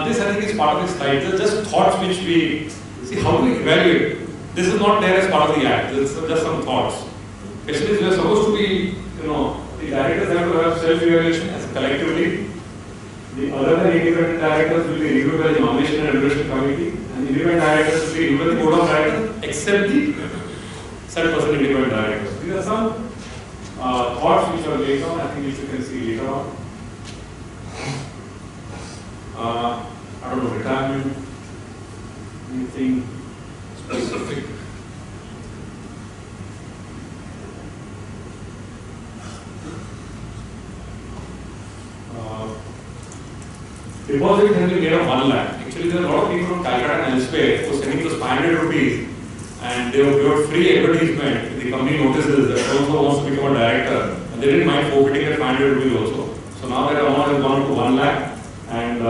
This I think is part of the slide. These are just thoughts which we see how do we evaluate. This is not there as part of the act. This is just some thoughts. Especially we are supposed to be, the directors have to have self-evaluation as collectively. The other than independent directors will be reviewed by the nomination and remuneration committee, and independent directors will be reviewed by the board of directors, except the 7% independent directors. These are some thoughts which are laid down. I think which you can see later on. I don't know, retirement, anything specific. Deposit has been made of 1 lakh. Actually, there are a lot of people from Calcutta and elsewhere who are sending us 500 rupees and they have got free advertisement. The company notices that also wants to become a director and they didn't mind forfeiting that 500 rupees also. So now that amount has gone up to 1 lakh and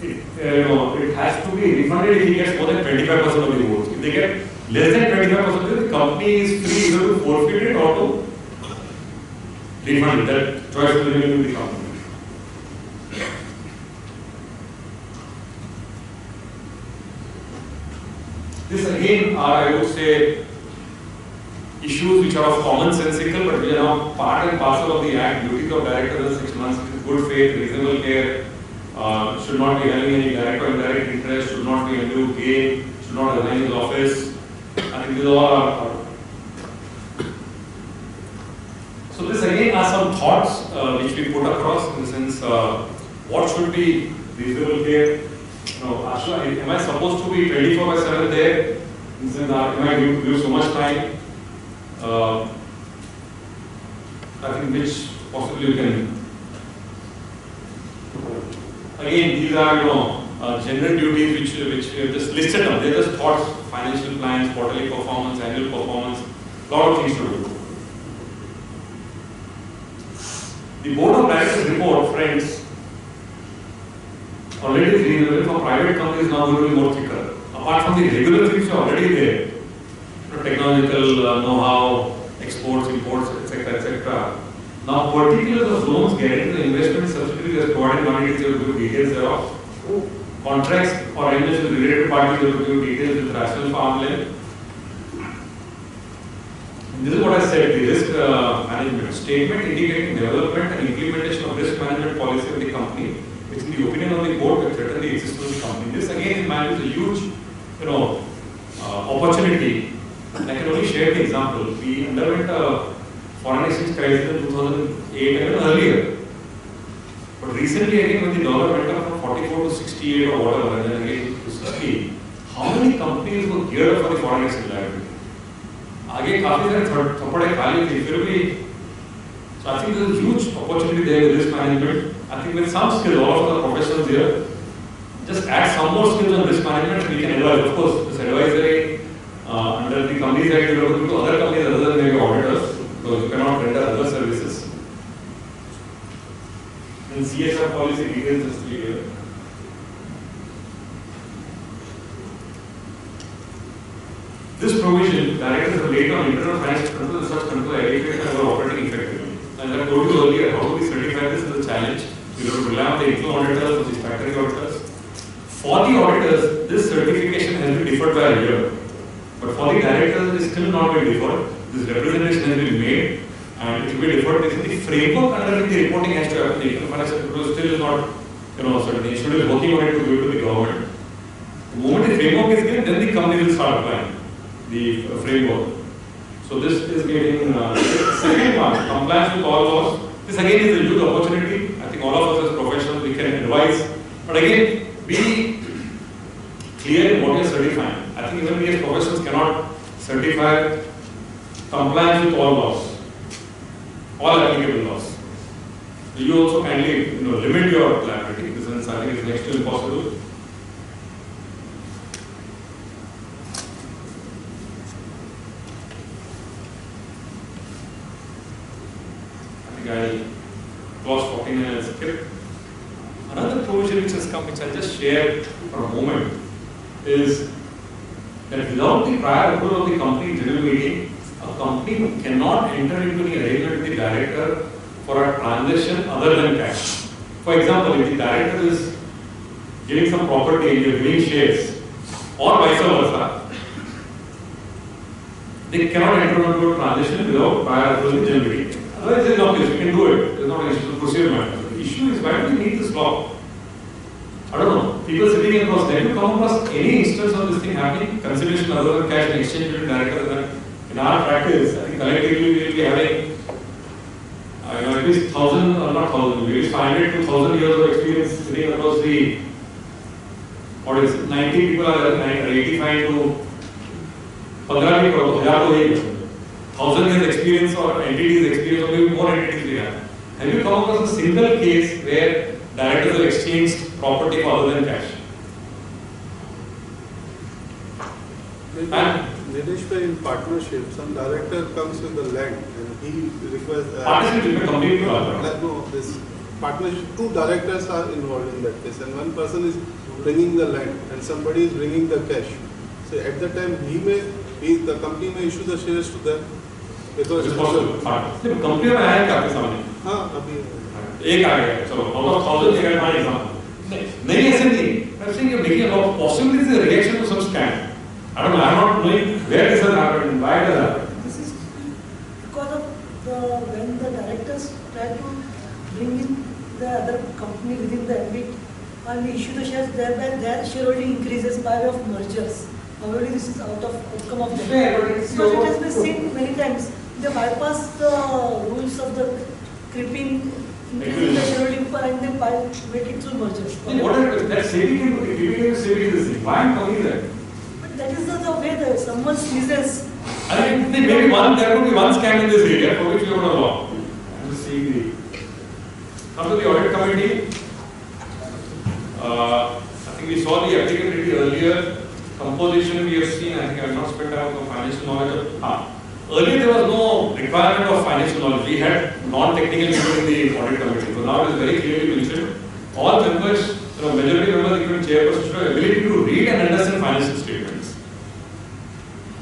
it has to be refunded if he gets more than 25% of the votes. If they get less than 25%, the company is free either to forfeit it or to refund it. That choice will remain with the company. This again are, I would say, issues which are of commonsensical, but we are now part and parcel of the act. Duties of directors in 6 months, good faith, reasonable care, should not be having any direct or indirect interest, should not be undue gain, should not resign his office. I think these all are. So this again are some thoughts which we put across in the sense, what should be reasonable care? Am I supposed to be 24/7 there? Am I going to give so much time? I think which possibly you can. Again, these are general duties which we have just listed down. They are just thoughts: financial plans, quarterly performance, annual performance, lot of things to do. The board of directors report, friends. Already is reasonable for private companies now going to be more thicker. Apart from the regular things which are already there, technological know-how, exports, imports, etc., etc. Now, particulars of loans guaranteed the investment subsidiaries as provided money to give details thereof. Contracts or agreements with related parties will give details with rational arm's length. This is what I said: the risk management statement indicating development and implementation of risk management policy of the company. It's in the opinion of the board that threaten the existence of the company. This again is managed a huge, opportunity. And I can only share the example. We underwent a foreign exchange crisis in 2008 and earlier. But recently, again, when the dollar went up from 44 to 68 or whatever, and then again to 60, how many companies were geared up for the foreign exchange liability? आगे काफी सारे थप्पड़े खाली थे फिर भी. So I think there's a huge opportunity there with risk management. I think with some skill, all of the professionals here, just add some more skills on risk management and we can advise. Of course, this advisory under the companies that you look to other companies other than maybe auditors, because you cannot render other services. And CSR policy details just to be here. This provision, directors have laid on internal financial control and such control adequate and are operating effectively. And I told you earlier, how do we certify this is a challenge. We have to rely on the internal auditors, which is factory auditors. For the auditors, this certification has been deferred by a year. But for the directors, it is still not been deferred. This representation has been made and it will be deferred. This is the framework under which the reporting has to happen. The internal financial control still is not, certain. The institute is working on it to give it to the government. The moment the framework is given, then the company will start applying the framework. So this is getting second one, compliance with all laws. This again is a huge opportunity. I think all of us as professionals we can advise. But again, be clear in what you are certifying. I think even we as professionals cannot certify compliance with all laws, all applicable laws. So you also kindly limit your liability. This is, I think, is next to impossible. I'll cross 49 and skip. Another provision which has come, which I'll just share for a moment, is that without the prior approval of the company general meeting, a company cannot enter into the arrangement with the director for a transaction other than cash. For example, if the director is giving some property and you're giving shares, or vice versa, they cannot enter into a transition without prior approval in general meeting. Otherwise, there is no case, you can do it. There is not an issue, procedure matter. The issue is, why do we need this law? I don't know. People sitting across, have you come across any instance of this thing happening? Consideration other than cash and exchange between directors. In our practice, I think collectively we will be having at least 1,000 or not 1,000, maybe 500 to 1,000 years of experience sitting across the, what is it, 90 people are there, 85 to 15 people, 1,000 years experience or entities experience, or maybe more entities we have. Have you come across a single case where directors have exchanged property other than cash? Nilesh, in partnership, some director comes with the land and he requests. Partnership is a company. No, this partnership, two directors are involved in that case, and one person is bringing the land and somebody is bringing the cash. So at that time, the company may issue the shares to them. Because it's possible. Company में आया क्या आपके सामने? हाँ अभी एक आ गया, चलो out of 1,000 एक आया example. नहीं ऐसे नहीं. I'm saying you're making a lot of possibilities in reaction to some scam. I don't know. I'm not knowing where this has happened and why it has happened. This is because of when the directors try to bring in the other company within the ambit and we issue the shares, thereby their shareholding increases by way of mergers. Already this is out of outcome of that. Yeah, but because it has been seen many times. They bypass the rules of the creeping increasing the shareholding and they make it through mergers. What is that? Typically is this thing. Why am I coming there? But that is the way that someone sneezes. I think maybe there could be one scam in this area for which we don't know law. I'm just seeing the. Come to the audit committee. I think we saw the applicability earlier. Composition we have seen. I think I have not spent time on financial knowledge. Earlier there was no requirement of financial knowledge. We had non-technical people in the audit committee. So now it is very clearly mentioned. All members, majority members, including chairperson, should have ability to read and understand financial statements.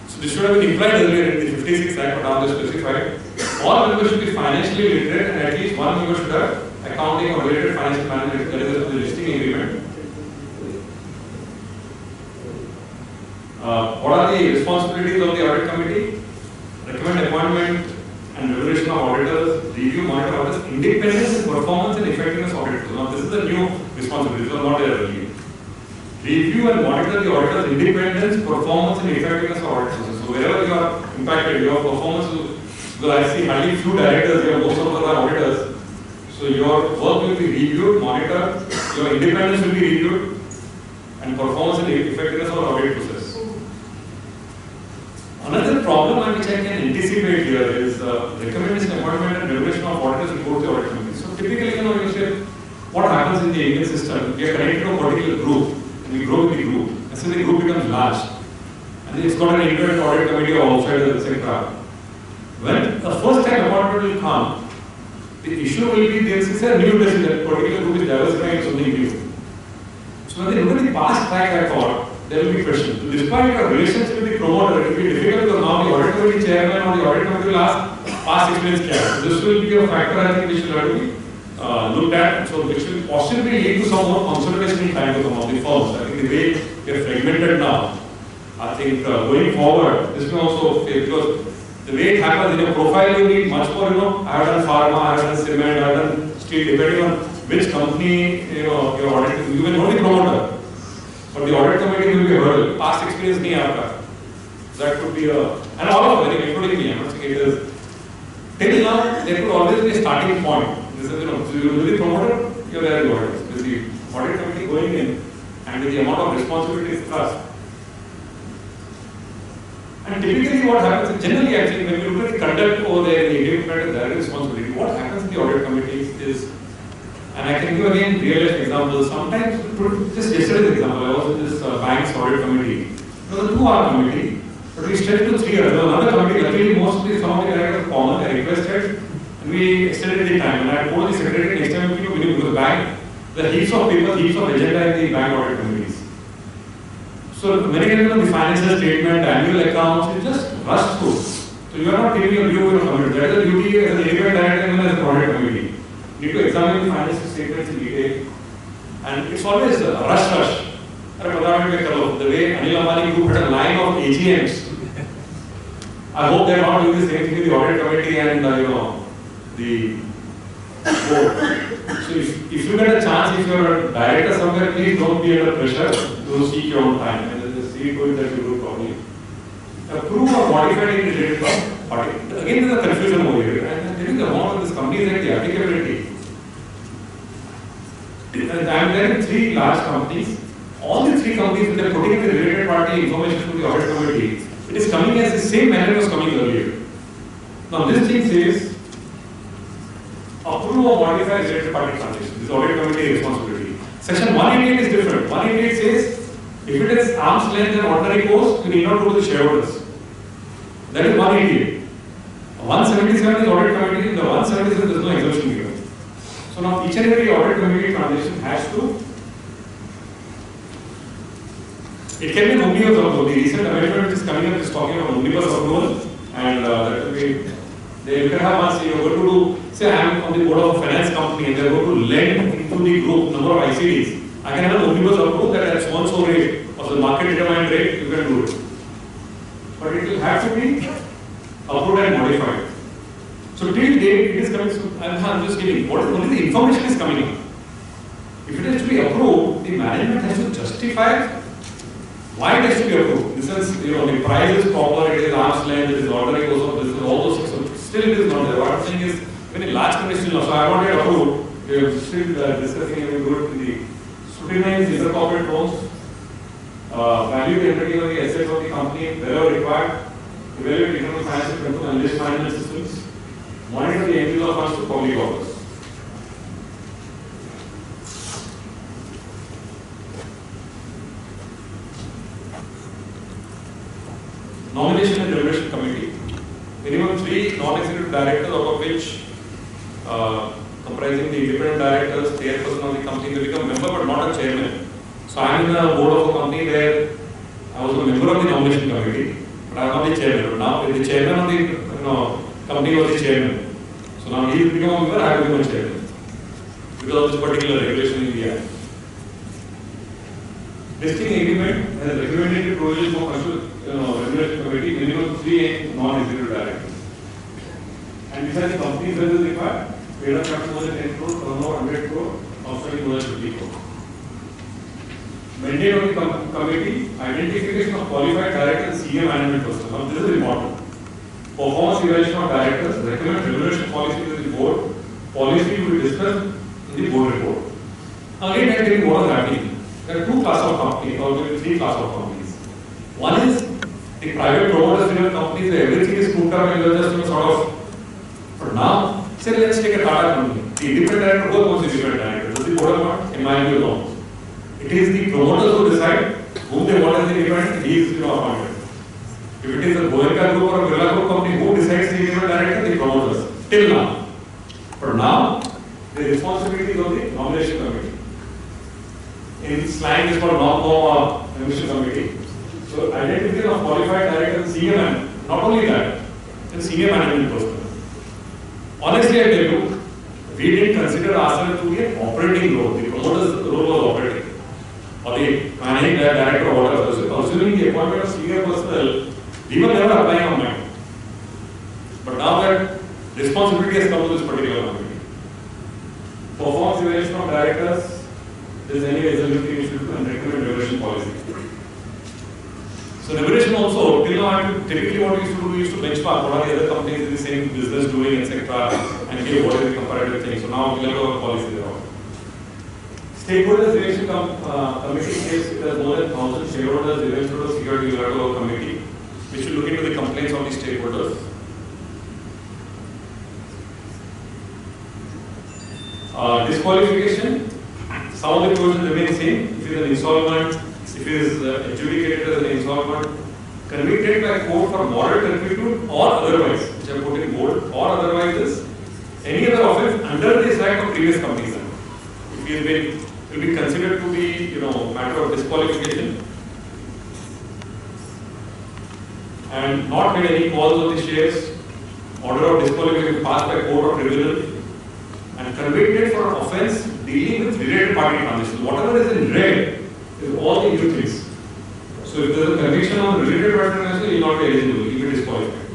So this should have been implied earlier in the 56 Act, but now they specified. All members should be financially literate and at least one member should have accounting or related financial management, that is the listing agreement. What are the responsibilities of the audit committee? Recommend appointment and remuneration of auditors, review, monitor auditors, independence and performance and effectiveness of auditors. Now this is the new responsibility, this was not there earlier. Review and monitor the auditors' independence, performance and effectiveness of auditors. So wherever you are impacted, your performance, because I see hardly few directors here, most of them are auditors. So your work will be reviewed, monitored, your independence will be reviewed, and performance and effectiveness of audit process. Another problem which I can anticipate here is recommendation, appointment and remuneration of auditors report to the audit committee. So typically, you say, what happens in the Indian system, we are connected to a particular group and we grow with the group. And so the group becomes large. And it's got an independent audit committee or outsiders, etc. When the first time appointment will come, the issue will be there is a new decision that particular group is diversifying something new. So when they look at the past track record, there will be questions. So despite your relationship with the promoter, it will be difficult because now the audit committee chairman or the audit committee will ask past experience. So this will be a factor I think which will have to be looked at. So which will possibly lead to some more consolidation in time to come of the firms. I think the way they are fragmented now, I think going forward, this may also fail because the way it happens in your profile, you need much more, I have done pharma, I have done cement, I have done steel, depending on which company, your audit, you may know the promoter. But the audit committee will be a hurdle. Past experience nahi aapka. That could be a, and all of it, including me, I'm not saying it is. Till now, there could always be a starting point. This is, so you will be the promoter, you're there the auditors. With the audit committee going in, and with the amount of responsibility is trust. And typically what happens, generally actually, when you look at the conduct over there, the independent direct responsibility, what happens in the audit committees is, and I can give again real life examples. Sometimes, just yesterday's example, I was in this bank's audit committee. It was a 2-hour committee, but we stretched to 3 hours. There was another committee, luckily mostly some of the directors were common, I requested, and we extended the time. And I told the secretary next time, because the bank, the heaps of papers, heaps of agenda in the bank audit committees. So many times the financial statement, annual accounts, you just rush through. So you are not giving a view of your committee. That is the duty as an independent director and as an audit committee. You need to examine the financial statements in detail. And it's always rush. The way Anil Ambani Group had a line of AGMs. I hope they're not doing the same thing in the audit committee and the board. So if you get a chance, if you're a director somewhere, please don't be under pressure to seek your own time and just see to it that you do properly. Approve or modify any related party. Again, there's a confusion over here. And telling the amount of this company is like the applicability. And I'm there in 3 large companies. All the 3 companies, they're putting in the related party information to the audit committee. It is coming as the same manner it was coming earlier. Now this thing says, approve or modify related party transaction. This is audit committee responsibility. Section 188 is different. 188 says, if it is arm's length and ordinary course, you need not go to the shareholders. That is 188. 177 is audit committee, in the 177 there is no exemption given. So now each and every audit committee transaction has to, it can be an omnibus approval. The recent amendment which is coming up is talking about omnibus approval, and that will be, you can have once, you are going to do, say I am on the board of a finance company and they are going to lend into the group number of ICDs. I can have an omnibus approval that at so-and-so rate, or the market determined rate, you can do it. But it will have to be approved and modified. So till date, it is coming, so I'm just giving, only the information is coming up. If it is to be approved, the management has to justify why it has to be approved. This is, the price is proper, it is arm's length, it is ordinary course of business, all those things. So still it is not there. What I'm saying is, when a large company so I want it approved, we are still discussing and we go to the scrutinize intercorporate loans, value the integrity of the assets of the company wherever required, evaluate internal financial control and risk management systems, monitor the entries of funds to public offers. Nomination and Remuneration Committee. Minimum 3 non-executive directors, out of which comprising the independent directors, chairperson of the company, they become member but not a chairman. So I am in the board of a company where I was a member of the nomination committee, but I am not the chairman. But now the chairman of the company was the chairman. So now he will become a member, I have become a chairman because of this particular regulation in the Act. Listing agreement has recommended provision for remuneration committee, minimum 3 non-executive directors. And besides the company services required, paid up capital more than 10 crore, turnover 100 crore, outstanding more than 50 crore. Mandate of the committee, identification of qualified directors and senior management personnel. Now this is important. Performance evaluation of directors, recommend remuneration policy to the board, policy will be discussed in the board report. Again, I am telling what is happening. There are 2 classes of companies, or maybe 3 classes of companies. One is the private promoters driven companies where everything is cooked up and you are just sort of. But now, say let's take a Tata company. The independent director, who appoints the independent director? Does the board appoint? In my view, no. It is the promoters who decide whom they want as the independent, he is appointed. If it is a Goenka group or a Birla group company, who decides the independent director? The promoters. Till now. But now, the responsibility is on the nomination committee. In slang, it's called non-com nomination committee. So, identification of qualified director and senior management. Not only that, and senior management personnel. Honestly, I tell you, we didn't consider ourselves to be an operating role. The promoter's role was operating. Or the managing director or whatever. Assuming the appointment of senior personnel, we were never applying on mind. But now that responsibility has come to this particular committee. Performance evaluation of directors. There is any resolution issue and recommend remuneration policy. So remuneration also, till now, typically what we used to do, we used to benchmark what are the other companies in the same business doing, etc. and give what is the comparative thing. So now we have a policy there. Stakeholders relation committee says it has more than 1,000 shareholders, eventual security guard committee, which will look into the complaints of the stakeholders. Disqualification. Some of the provisions remain same. If it is an insolvent, if it is adjudicated as an insolvent, convicted by court for moral turpitude or otherwise, which I put in bold, or otherwise is any other offence under this act of previous companies. If he has been, will be considered to be, matter of disqualification, and not made any calls on the shares, order of disqualification passed by court or tribunal, and convicted for an offence dealing with related party transactions. Whatever is in red is all the new things. So if there is a conviction on related party transaction, you will not be eligible, you will be disqualified.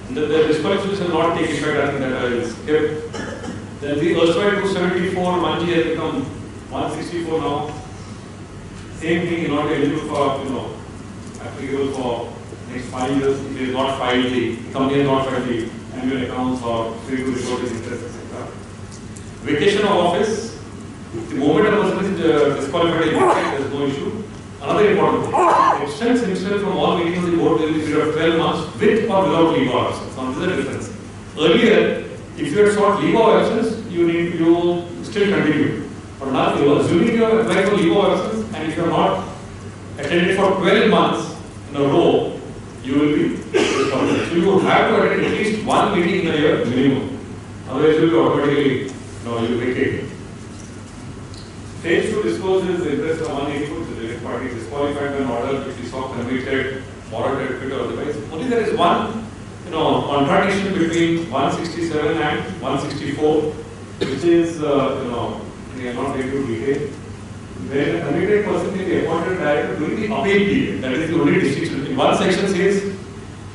The disqualification will not take effect, I think that I will skip. Then the erstwhile 274 1G has become 164 now. Same thing, you will not be eligible for, applicable for next 5 years. If it is not filed, the company has not filed the annual accounts or free to report his interest, etc. Vacation of office. The moment a person is disqualified, there is no issue. Another important thing, extends himself from all meetings of the board within a period of 12 months with or without leave of absence. Now, this is the difference. Earlier, if you had sought leave of absence, you still continue. But now, you are assuming you have applied for leave of absence, and if you have not attended for 12 months in a row, you will be disqualified. So, you have to attend at least one meeting in a year minimum. Otherwise, you will automatically, you vacate. Fails to disclose his interest of one input, the related party is disqualified by an order which we saw convicted, moral certificate or otherwise. Only there is one, contradiction between 167 and 164, which is, we are not going to detail. When a convicted person can be appointed director during the appeal period, that is the only distinction. In one section says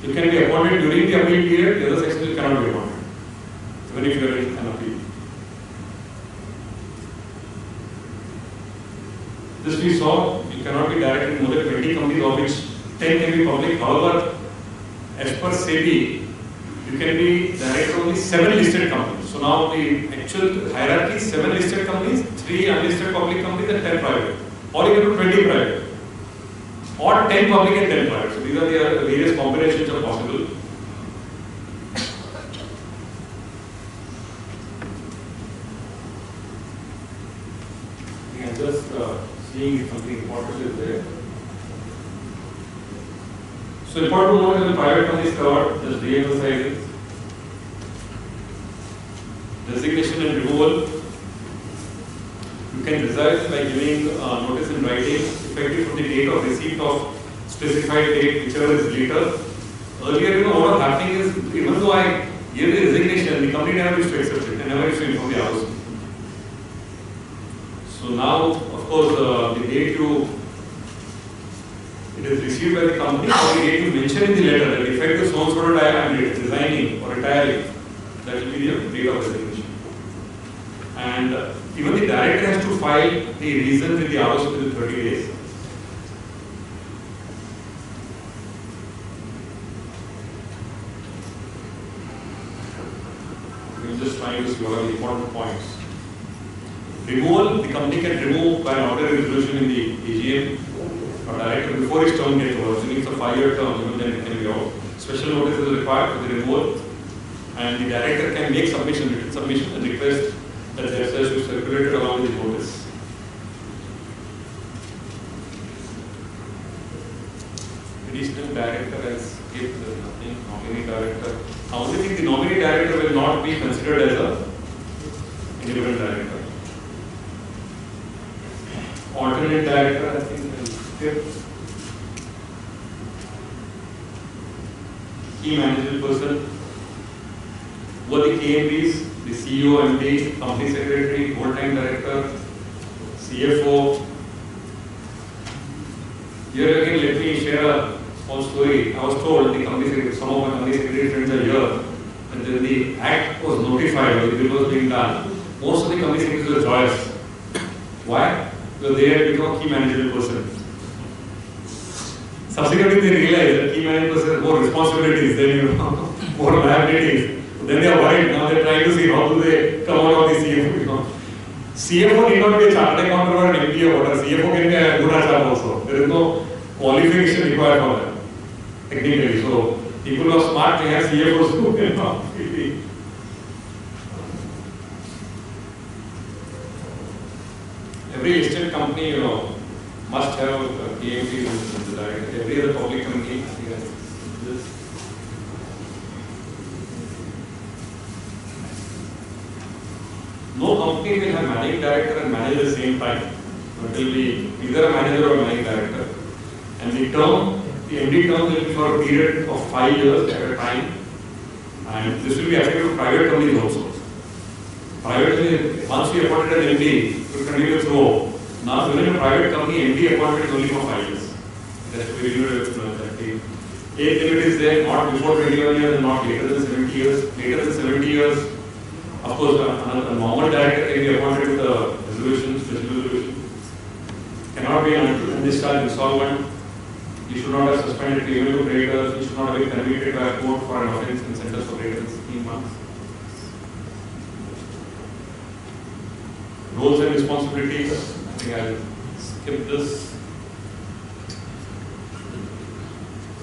you can be appointed during the appeal period, the other section you cannot be appointed, even if you are in an appeal. This we saw, you cannot be directed in more than 20 companies, of which 10 can be public. However, as per SEBI, you can be director of only 7 listed companies. So now the actual hierarchy is 7 listed companies, 3 unlisted public companies and 10 private. Or you can do 20 private. Or 10 public and 10 private. So these are the various combinations are possible. And just seeing if something important is there. So important to know is the private company is covered, just re-emphasizing. Designation and removal. You can resign by giving notice in writing, effective from the date of receipt of specified date, whichever is later. Earlier, what was happening is, even though I gave the resignation, the company never used to accept it and never used to inform the house. So now, of course, the date it is received by the company, or the date you mention in the letter that effective so-and-so date I am resigning or retiring, that will be the date of resignation. And even the director has to file the reason with the ROC within 30 days. We are just trying to see what are the important points. Removal, the company can remove by an order resolution in the AGM or director before his term gets over. So it's a 5-year term, even then it can be out. Special notice is required for the removal, and the director can make written submission and request that the access is circulated along with the notice. Additional director has given nothing, nominee director. I only think the nominee director will not be considered as a independent director. Alternate director, I think, will skip. Key managerial person. Who are the KMPs? The CEO, MD, company secretary, full-time director, CFO. Here again, let me share a small story. I was told the company secretary, some of my company secretary friends are here, and then the act was notified or the bill was being done. Most of the company secretaries were joyous. Why? Because they had become a key managerial person. Subsequently, they realized that key managerial person has more responsibilities than more liabilities. Then they are worried. Now they are trying to see how do they come out of the CFO. CFO need not be a chartered accountant or an MBA or whatever. CFO can be a good HR also. There is no qualification required for that, technically. So people who are smart, they have CFOs who every listed company, must have a KMP in the director. Every other public company has this. No company will have managing director and manager at the same time. It will be either a manager or a managing director. And the MD term will be for a period of 5 years at a time. And this will be applicable to private companies also. Privately, once we appointed an MD, we continue to grow. Now, even in a private company, MD appointment is only for 5 years. That's very good. Age limit is there, not before 21 years and not later than 70 years. Later than 70 years, of course, a normal director can be appointed with a resolution, special resolution. Cannot be undischarged insolvent. You should not have suspended payment to creditors. You should not have been convicted by a court for an offence in sentenced for greater than 16 months. Roles and responsibilities. I think I'll skip this.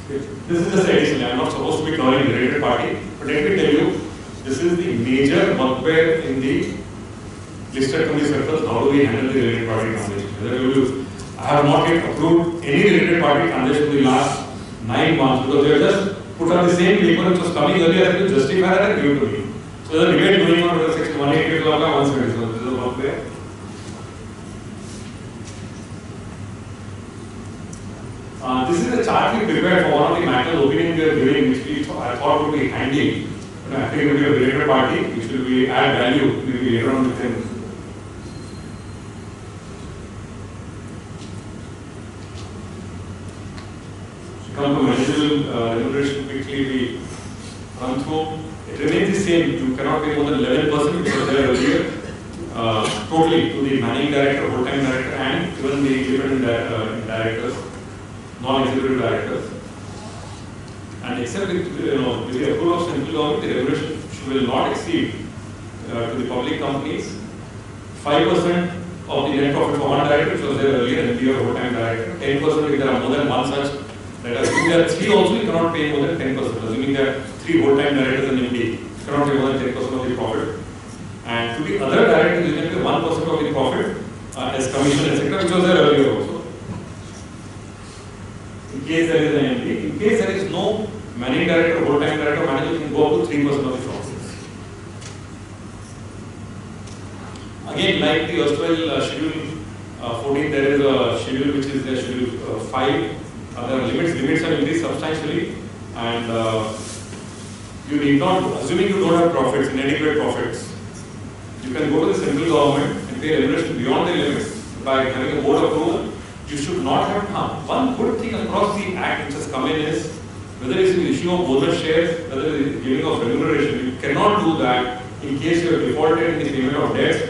This is just additional. I'm not supposed to be covering the related party, but let me tell you, this is the major bugbear in the listed company circles. How do we handle the related party transaction? I have not yet approved any related party transaction in the last 9 months because they have just put on the same paper which was coming earlier and justify that and give it to me. So the debate going on with the section 188 law 177. This is a bugbear. This is a chart we prepared for one of the matters opinion we are giving, which I thought would be handy. But I think it will be a related party, which will be add value maybe later on within. Come to managerial remuneration quickly, we run through. It remains the same. You cannot pay more than 11%, which was there earlier, totally to the managing director, full-time director, and even the independent directors, non-executive directors. And except with, with the approval of central government, the remuneration will not exceed to the public companies 5% of the net profit for one director, which was there earlier, MD or full-time director. 10% if there are more than one such. That assuming there are 3 also, you cannot pay more than 10%. Assuming there are 3 full-time directors and MD, you cannot pay more than 10% of the profit. And to the other directors, you can pay 1% of the profit as commission, etc., which was there earlier also. In case there is an MD, in case there is no managing director, full-time director, manager can go up to 3% of the profits. Again, like the erstwhile schedule 14, there is a schedule which is the schedule 5. There are limits are increased substantially, and you need not, assuming you don't have profits, inadequate profits, you can go to the central government and pay remuneration beyond the limits by having a board approval. You should not have harm. One good thing across the act which has come in is whether it's the issue of bonus shares, whether it's the giving of remuneration, you cannot do that in case you have defaulted in the payment of debts.